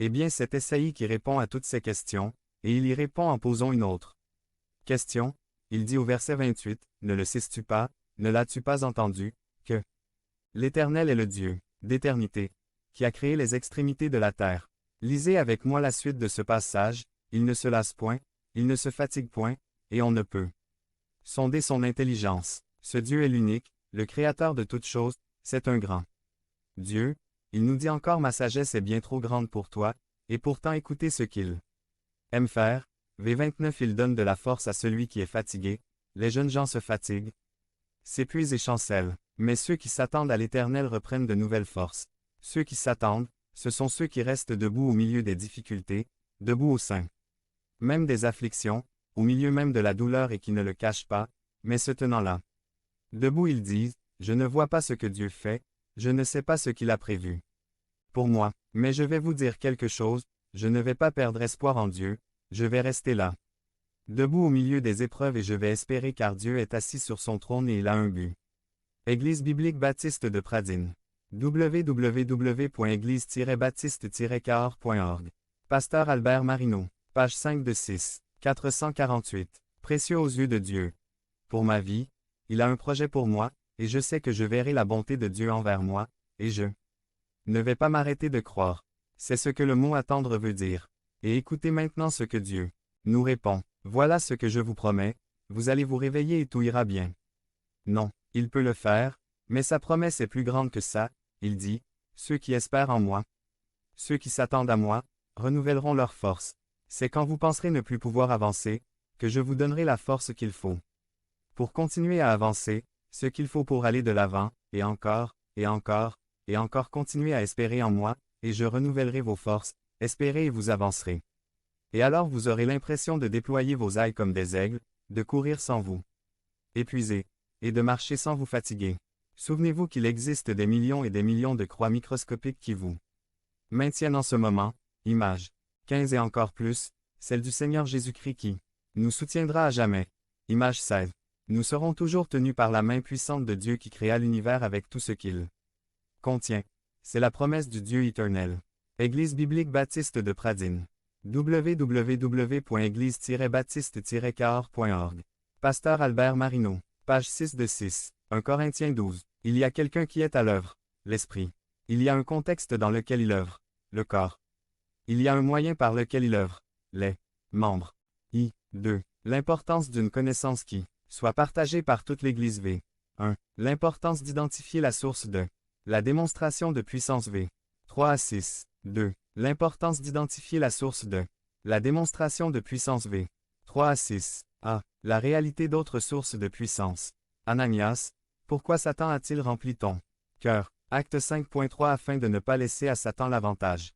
Eh bien c'est Esaïe qui répond à toutes ces questions, et il y répond en posant une autre question. Il dit au verset 28, « Ne le sais-tu pas, ne l'as-tu pas entendu, que l'Éternel est le Dieu, d'éternité, qui a créé les extrémités de la terre. » Lisez avec moi la suite de ce passage, il ne se lasse point, il ne se fatigue point, et on ne peut sonder son intelligence. Ce Dieu est l'unique, le Créateur de toutes choses, c'est un grand Dieu. Il nous dit encore ma sagesse est bien trop grande pour toi, et pourtant écoutez ce qu'il aime faire. V29 Il donne de la force à celui qui est fatigué, les jeunes gens se fatiguent, s'épuisent et chancellent, mais ceux qui s'attendent à l'Éternel reprennent de nouvelles forces. Ceux qui s'attendent, ce sont ceux qui restent debout au milieu des difficultés, debout au sein même des afflictions, au milieu même de la douleur et qui ne le cachent pas, mais se tenant là. Debout ils disent, je ne vois pas ce que Dieu fait, je ne sais pas ce qu'il a prévu pour moi, mais je vais vous dire quelque chose, je ne vais pas perdre espoir en Dieu, je vais rester là. Debout au milieu des épreuves et je vais espérer car Dieu est assis sur son trône et il a un but. Église biblique baptiste de Pradine. www.église-baptiste-cahors.org. Pasteur Albert Marino. Page 5 de 6. 448. Précieux aux yeux de Dieu. Pour ma vie, il a un projet pour moi, et je sais que je verrai la bonté de Dieu envers moi, et je ne vais pas m'arrêter de croire. C'est ce que le mot attendre veut dire. Et écoutez maintenant ce que Dieu nous répond. Voilà ce que je vous promets, vous allez vous réveiller et tout ira bien. Non, il peut le faire, mais sa promesse est plus grande que ça, il dit, ceux qui espèrent en moi, ceux qui s'attendent à moi, renouvelleront leur force. C'est quand vous penserez ne plus pouvoir avancer, que je vous donnerai la force qu'il faut. Pour continuer à avancer, ce qu'il faut pour aller de l'avant, et encore, et encore, et encore continuer à espérer en moi, et je renouvellerai vos forces, espérez et vous avancerez. Et alors vous aurez l'impression de déployer vos ailes comme des aigles, de courir sans vous épuiser, et de marcher sans vous fatiguer. Souvenez-vous qu'il existe des millions et des millions de croix microscopiques qui vous maintiennent en ce moment, image 15 et encore plus, celle du Seigneur Jésus-Christ qui nous soutiendra à jamais. Image 16. Nous serons toujours tenus par la main puissante de Dieu qui créa l'univers avec tout ce qu'il contient. C'est la promesse du Dieu éternel. Église biblique baptiste de Pradine. www.église-baptiste-cahors.org. Pasteur Albert Marino. Page 6 de 6. 1 Corinthiens 12. Il y a quelqu'un qui est à l'œuvre, l'esprit. Il y a un contexte dans lequel il œuvre, le corps. Il y a un moyen par lequel il œuvre, les membres. 2. L'importance d'une connaissance qui soit partagée par toute l'Église v. 1. L'importance d'identifier la source de la démonstration de puissance v. 3 à 6. 2. L'importance d'identifier la source de la démonstration de puissance v. 3 à 6. A. La réalité d'autres sources de puissance. Ananias, pourquoi Satan a-t-il rempli ton cœur? Acte 5.3 Afin de ne pas laisser à Satan l'avantage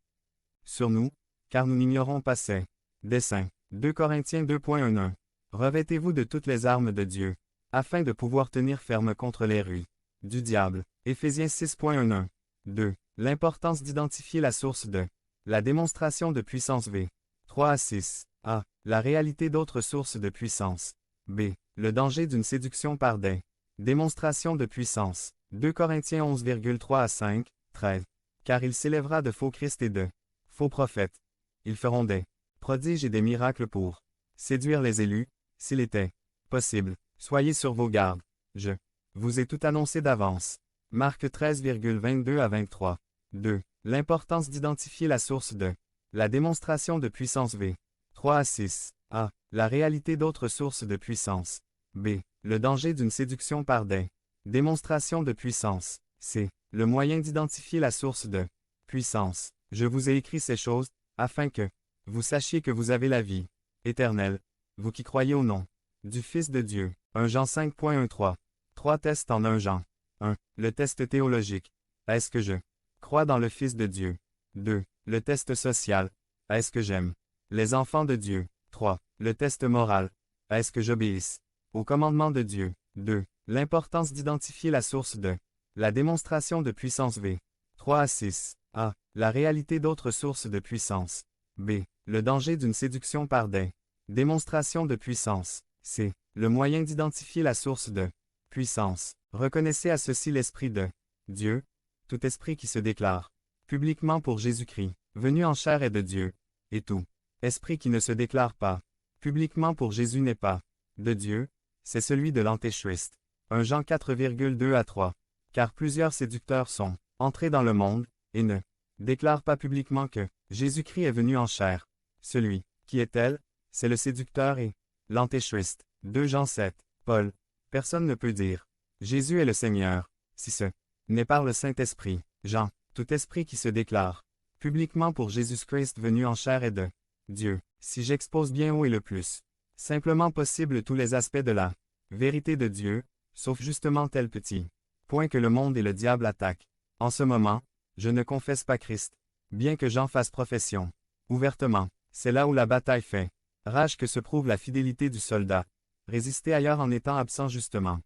sur nous, car nous n'ignorons pas ses desseins. 2 Corinthiens 2.11. Revêtez-vous de toutes les armes de Dieu, afin de pouvoir tenir ferme contre les rues du diable. Éphésiens 6.11. 2. L'importance d'identifier la source de la démonstration de puissance v. 3 à 6. A. La réalité d'autres sources de puissance. B. Le danger d'une séduction par des démonstrations de puissance. 2 Corinthiens 11,3 à 5, 13. Car il s'élèvera de faux Christ et de faux prophètes. Ils feront des prodiges et des miracles pour séduire les élus, s'il était possible. Soyez sur vos gardes. Je vous ai tout annoncé d'avance. Marc 13,22 à 23. 2. L'importance d'identifier la source de la démonstration de puissance v. 3 à 6. A. La réalité d'autres sources de puissance. B. Le danger d'une séduction par des démonstrations de puissance. C. Le moyen d'identifier la source de puissance. Je vous ai écrit ces choses, afin que vous sachiez que vous avez la vie éternelle, vous qui croyez au nom du Fils de Dieu. 1 Jean 5.13. 3 tests en 1 Jean. 1. Le test théologique. Est-ce que je crois dans le Fils de Dieu? 2. Le test social. Est-ce que j'aime les enfants de Dieu? 3. Le test moral. Est-ce que j'obéisse aux commandements de Dieu? 2. L'importance d'identifier la source de la démonstration de puissance v. 3 à 6. A. La réalité d'autres sources de puissance. B. Le danger d'une séduction par des démonstrations de puissance. C. Le moyen d'identifier la source de puissance. Reconnaissez à ceci l'esprit de Dieu, tout esprit qui se déclare publiquement pour Jésus-Christ. Venu en chair est de Dieu. Et tout esprit qui ne se déclare pas publiquement pour Jésus n'est pas de Dieu, c'est celui de l'Antéchrist. 1 Jean 4,2 à 3. Car plusieurs séducteurs sont entrés dans le monde, et ne déclarent pas publiquement que Jésus-Christ est venu en chair. Celui qui est tel, c'est le séducteur et l'Antéchrist. 2 Jean 7. Paul. Personne ne peut dire Jésus est le Seigneur, si ce n'est par le Saint-Esprit. Jean. Tout esprit qui se déclare publiquement pour Jésus-Christ venu en chair est de Dieu. Si j'expose bien haut et le plus simplement possible tous les aspects de la vérité de Dieu, sauf justement tel petit point que le monde et le diable attaquent. En ce moment, je ne confesse pas Christ, bien que j'en fasse profession ouvertement. C'est là où la bataille fait rage que se prouve la fidélité du soldat. Résister ailleurs en étant absent justement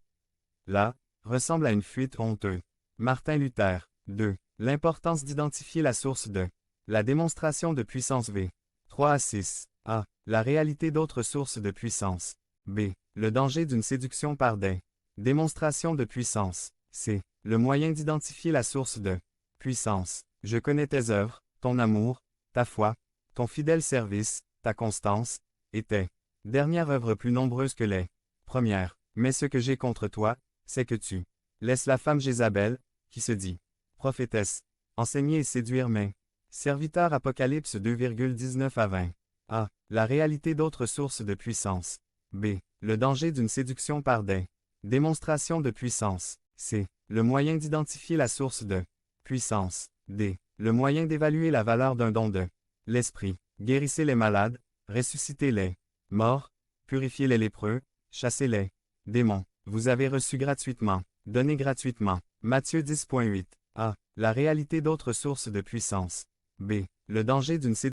là, ressemble à une fuite honteuse. Martin Luther. 2. L'importance d'identifier la source de la démonstration de puissance V. 3 à 6. A. La réalité d'autres sources de puissance. B. Le danger d'une séduction par des démonstrations de puissance. C. Le moyen d'identifier la source de puissance. Je connais tes œuvres, ton amour, ta foi, ton fidèle service, ta constance, et tes dernières œuvres plus nombreuses que les premières. Mais ce que j'ai contre toi, c'est que tu laisses la femme Jézabel, qui se dit prophétesse, enseigner et séduire mes serviteurs. Apocalypse 2,19 à 20. A. La réalité d'autres sources de puissance. B. Le danger d'une séduction par des démonstrations de puissance. C. Le moyen d'identifier la source de puissance. D. Le moyen d'évaluer la valeur d'un don de l'esprit. Guérissez les malades, ressuscitez les morts, purifiez les lépreux, chassez les démons. Vous avez reçu gratuitement, donné gratuitement. Matthieu 10,8. A. La réalité d'autres sources de puissance. B. Le danger d'une séduction